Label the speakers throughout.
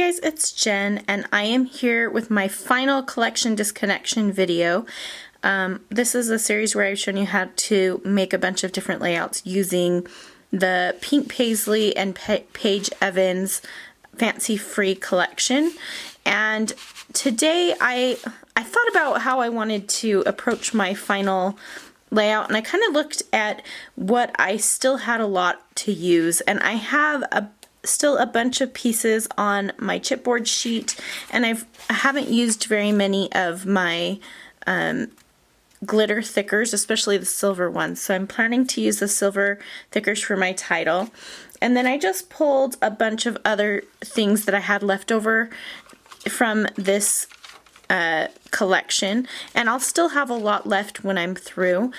Speaker 1: guys, it's Jen, and I am here with my final collection disconnection video. This is a series where I've shown you how to make a bunch of different layouts using the Pink Paisley and Paige Evans Fancy Free collection. And today I thought about how I wanted to approach my final layout, and I kind of looked at what I still had a lot to use, and I have still a bunch of pieces on my chipboard sheet, and I haven't used very many of my glitter thickers, especially the silver ones. So I'm planning to use the silver thickers for my title. And then I just pulled a bunch of other things that I had left over from this collection, and I'll still have a lot left when I'm through.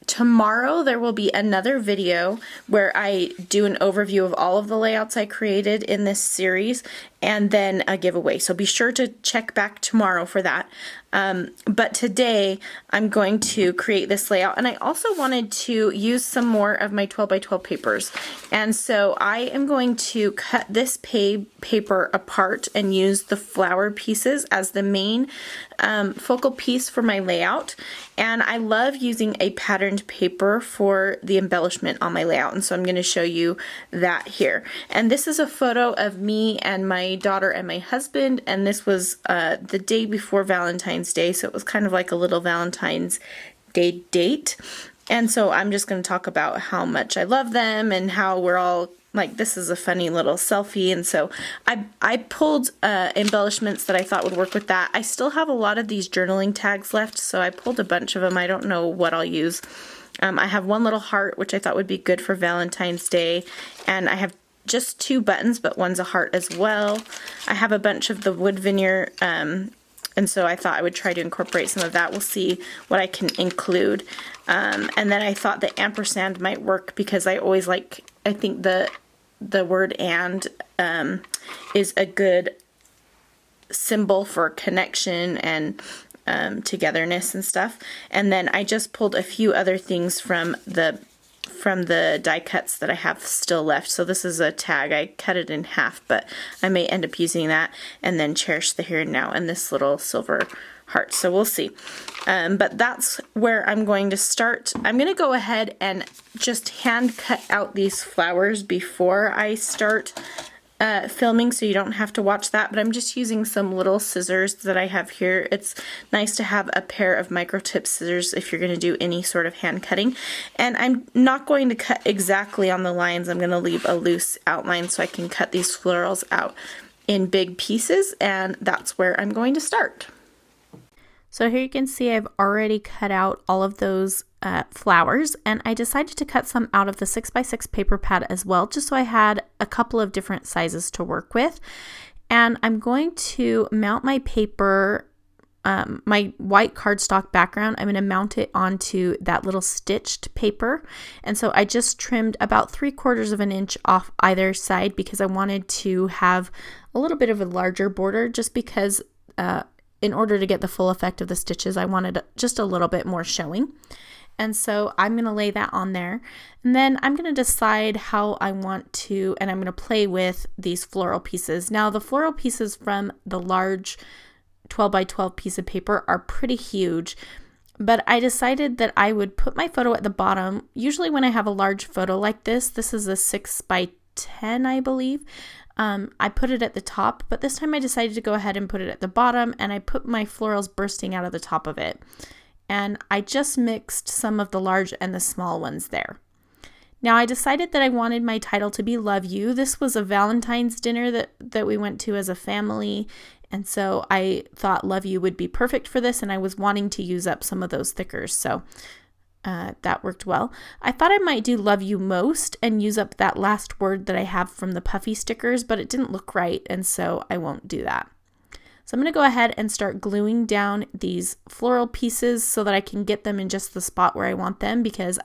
Speaker 1: Tomorrow there will be another video where I do an overview of all of the layouts I created in this series, and then a giveaway. So be sure to check back tomorrow for that. But today I'm going to create this layout, and I also wanted to use some more of my 12 by 12 papers. And so I am going to cut this paper apart and use the flower pieces as the main focal piece for my layout. And I love using a patterned paper for the embellishment on my layout, and so I'm going to show you that here. And this is a photo of me and my daughter and my husband, and this was the day before Valentine's Day, so it was kind of like a little Valentine's Day date. And so I'm just going to talk about how much I love them and how we're all like, this is a funny little selfie. And so I pulled embellishments that I thought would work with that. I still have a lot of these journaling tags left, so I pulled a bunch of them. I don't know what I'll use. I have one little heart, which I thought would be good for Valentine's Day, and I have just 2 buttons, but one's a heart as well. I have a bunch of the wood veneer, and so I thought I would try to incorporate some of that. We'll see what I can include. And then I thought the ampersand might work because I always like, I think the word and is a good symbol for connection and togetherness and stuff. And then I just pulled a few other things from the die cuts that I have still left. So this is a tag. I cut it in half, but I may end up using that. And then cherish the here and now and this little silver heart. So we'll see. But that's where I'm going to start. I'm going to go ahead and just hand cut out these flowers before I start filming, so you don't have to watch that, but I'm just using some little scissors that I have here. It's nice to have a pair of micro tip scissors if you're going to do any sort of hand cutting. And I'm not going to cut exactly on the lines. I'm going to leave a loose outline so I can cut these florals out in big pieces, and that's where I'm going to start. So here you can see I've already cut out all of those flowers, and I decided to cut some out of the 6x6 paper pad as well, just so I had a couple of different sizes to work with. And I'm going to mount my paper, my white cardstock background, I'm going to mount it onto that little stitched paper. And so I just trimmed about 3/4 of an inch off either side because I wanted to have a little bit of a larger border, just because in order to get the full effect of the stitches, I wanted just a little bit more showing. And so I'm going to lay that on there. And then I'm going to decide how I want to, and I'm going to play with these floral pieces. Now the floral pieces from the large 12 by 12 piece of paper are pretty huge, but I decided that I would put my photo at the bottom. Usually when I have a large photo like this is a 6 by 10, I believe. I put it at the top, but this time I decided to go ahead and put it at the bottom, and I put my florals bursting out of the top of it. And I just mixed some of the large and the small ones there. Now I decided that I wanted my title to be Love You. This was a Valentine's dinner that we went to as a family, and so I thought Love You would be perfect for this, and I was wanting to use up some of those thickers, so that worked well. I thought I might do Love You Most and use up that last word that I have from the puffy stickers, but it didn't look right, and so I won't do that. So I'm going to go ahead and start gluing down these floral pieces so that I can get them in just the spot where I want them, because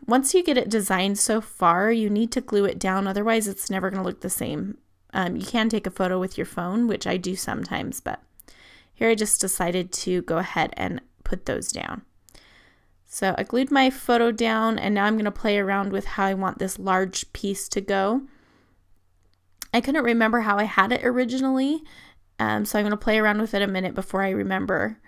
Speaker 1: once you get it designed so far, you need to glue it down, otherwise it's never going to look the same. You can take a photo with your phone, which I do sometimes, but here I just decided to go ahead and put those down. So I glued my photo down, and now I'm going to play around with how I want this large piece to go. I couldn't remember how I had it originally, so I'm going to play around with it a minute before I remember.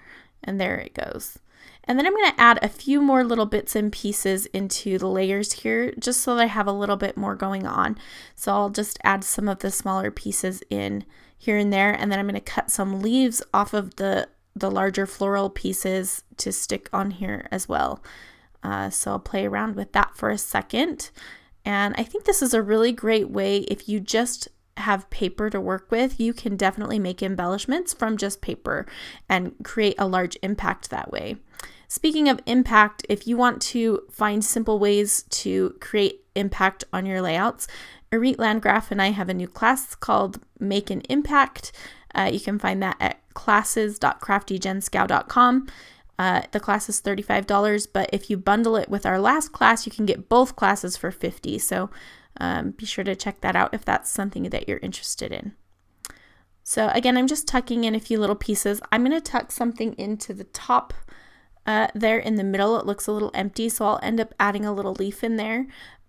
Speaker 1: And there it goes. And then I'm going to add a few more little bits and pieces into the layers here, just so that I have a little bit more going on. So I'll just add some of the smaller pieces in here and there, and then I'm going to cut some leaves off of the larger floral pieces to stick on here as well. So I'll play around with that for a second. And I think this is a really great way, if you just have paper to work with, you can definitely make embellishments from just paper and create a large impact that way. Speaking of impact, if you want to find simple ways to create impact on your layouts, Arit Landgraf and I have a new class called Make an Impact. You can find that at classes.craftygenscow.com. The class is $35, but if you bundle it with our last class, you can get both classes for $50. So be sure to check that out if that's something that you're interested in. So again, I'm just tucking in a few little pieces. I'm going to tuck something into the top there in the middle. It looks a little empty, so I'll end up adding a little leaf in there.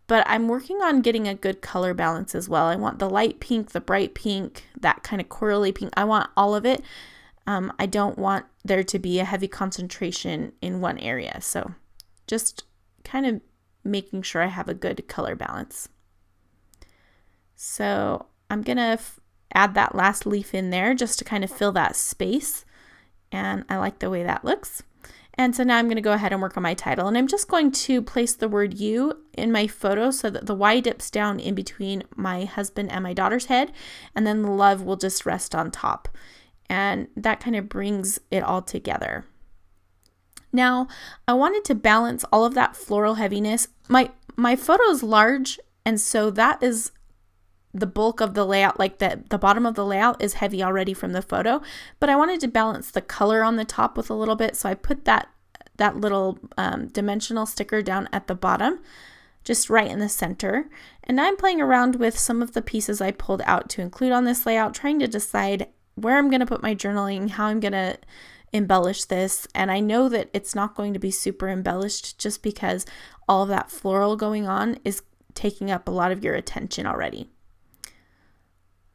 Speaker 1: But I'm working on getting a good color balance as well. I want the light pink, the bright pink, that kind of corally pink. I want all of it. I don't want there to be a heavy concentration in one area. So just kind of making sure I have a good color balance. So I'm going to add that last leaf in there just to kind of fill that space. And I like the way that looks. And so now I'm going to go ahead and work on my title. And I'm just going to place the word you in my photo so that the Y dips down in between my husband and my daughter's head. And then the love will just rest on top. And that kind of brings it all together. Now, I wanted to balance all of that floral heaviness. My photo is large, and so that is the bulk of the layout, like the bottom of the layout is heavy already from the photo, but I wanted to balance the color on the top with a little bit, so I put that little dimensional sticker down at the bottom, just right in the center. And now I'm playing around with some of the pieces I pulled out to include on this layout, trying to decide where I'm going to put my journaling, how I'm going to embellish this. And I know that it's not going to be super embellished just because all of that floral going on is taking up a lot of your attention already.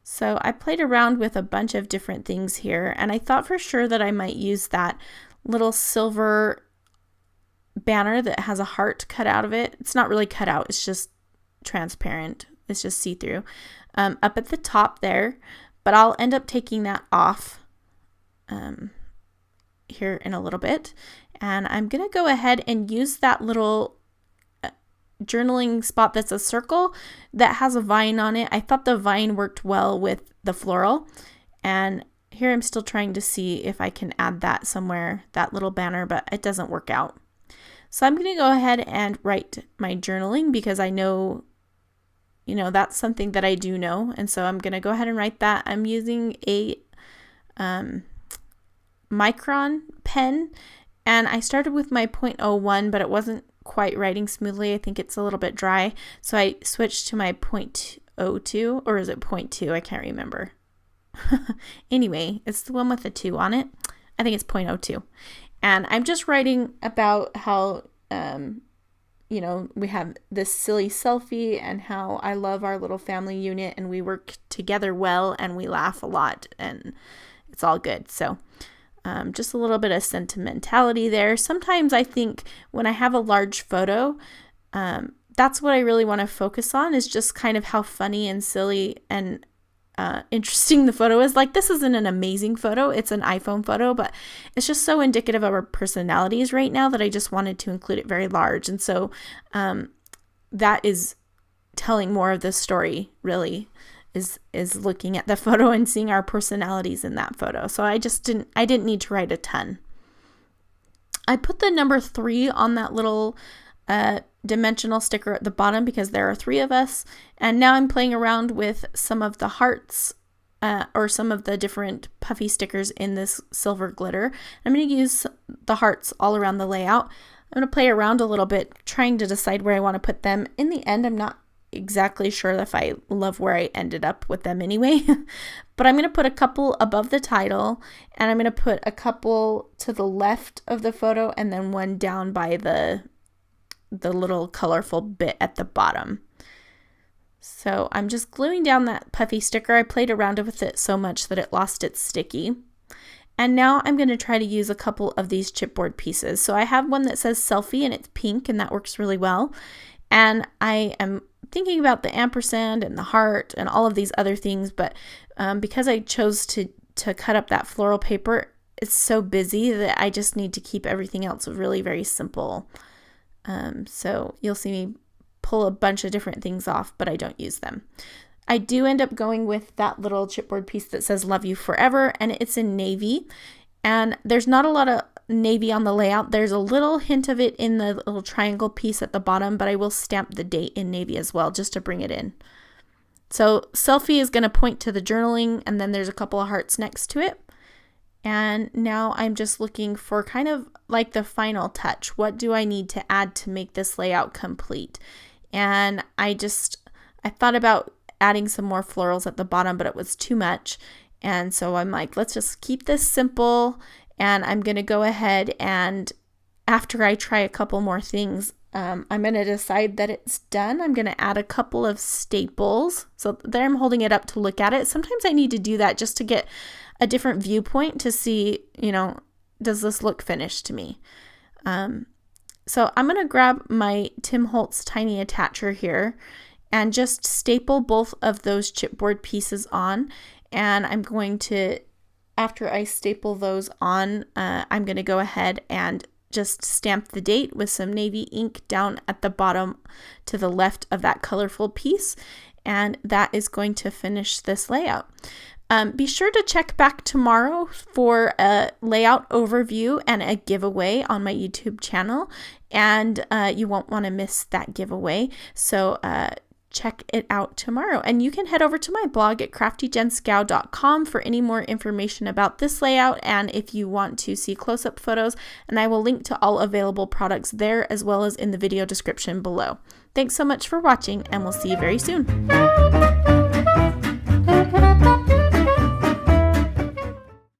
Speaker 1: So I played around with a bunch of different things here, and I thought for sure that I might use that little silver banner that has a heart cut out of it. It's not really cut out, it's just transparent. It's just see-through up at the top there, but I'll end up taking that off here in a little bit. And I'm going to go ahead and use that little journaling spot that's a circle that has a vine on it. I thought the vine worked well with the floral, and here I'm still trying to see if I can add that somewhere, that little banner, but it doesn't work out. So I'm going to go ahead and write my journaling because I know, that's something that I do know, and so I'm going to go ahead and write that. I'm using a micron pen, and I started with my 0.01, but it wasn't quite writing smoothly. I think it's a little bit dry, so I switched to my 0.02, or is it 0.2? I can't remember. Anyway, it's the one with the 2 on it. I think it's 0.02, and I'm just writing about how we have this silly selfie and how I love our little family unit and we work together well and we laugh a lot and it's all good. So just a little bit of sentimentality there. Sometimes I think when I have a large photo, that's what I really want to focus on, is just kind of how funny and silly and interesting the photo is. Like, this isn't an amazing photo. It's an iPhone photo, but it's just so indicative of our personalities right now that I just wanted to include it very large. And so that is telling more of the story, really. Is looking at the photo and seeing our personalities in that photo. So I didn't need to write a ton. I put the number 3 on that little dimensional sticker at the bottom because there are 3 of us. And now I'm playing around with some of the hearts or some of the different puffy stickers in this silver glitter. I'm going to use the hearts all around the layout. I'm going to play around a little bit, trying to decide where I want to put them. In the end, I'm not exactly sure if I love where I ended up with them anyway, but I'm going to put a couple above the title, and I'm going to put a couple to the left of the photo, and then one down by the little colorful bit at the bottom. So I'm just gluing down that puffy sticker. I played around with it so much that it lost its sticky. And now I'm going to try to use a couple of these chipboard pieces. So I have one that says selfie and it's pink, and that works really well. And I am thinking about the ampersand and the heart and all of these other things, but because I chose to cut up that floral paper, it's so busy that I just need to keep everything else really very simple. So you'll see me pull a bunch of different things off, but I don't use them. I do end up going with that little chipboard piece that says love you forever, and it's in navy. And there's not a lot of navy on the layout. There's a little hint of it in the little triangle piece at the bottom, but I will stamp the date in navy as well just to bring it in. So selfie is going to point to the journaling, and then there's a couple of hearts next to it. And now I'm just looking for kind of like the final touch. What do I need to add to make this layout complete? And I thought about adding some more florals at the bottom, but it was too much. And so I'm like, let's just keep this simple. And I'm going to go ahead and after I try a couple more things, I'm going to decide that it's done. I'm going to add a couple of staples. So there I'm holding it up to look at it. Sometimes I need to do that just to get a different viewpoint to see, does this look finished to me? So I'm going to grab my Tim Holtz tiny attacher here and just staple both of those chipboard pieces on. And I'm going to, after I staple those on, I'm going to go ahead and just stamp the date with some navy ink down at the bottom to the left of that colorful piece. And that is going to finish this layout. Be sure to check back tomorrow for a layout overview and a giveaway on my YouTube channel, and you won't want to miss that giveaway. So check it out tomorrow. And you can head over to my blog at craftyjenscow.com for any more information about this layout, and if you want to see close-up photos, and I will link to all available products there as well as in the video description below. Thanks so much for watching, and we'll see you very soon.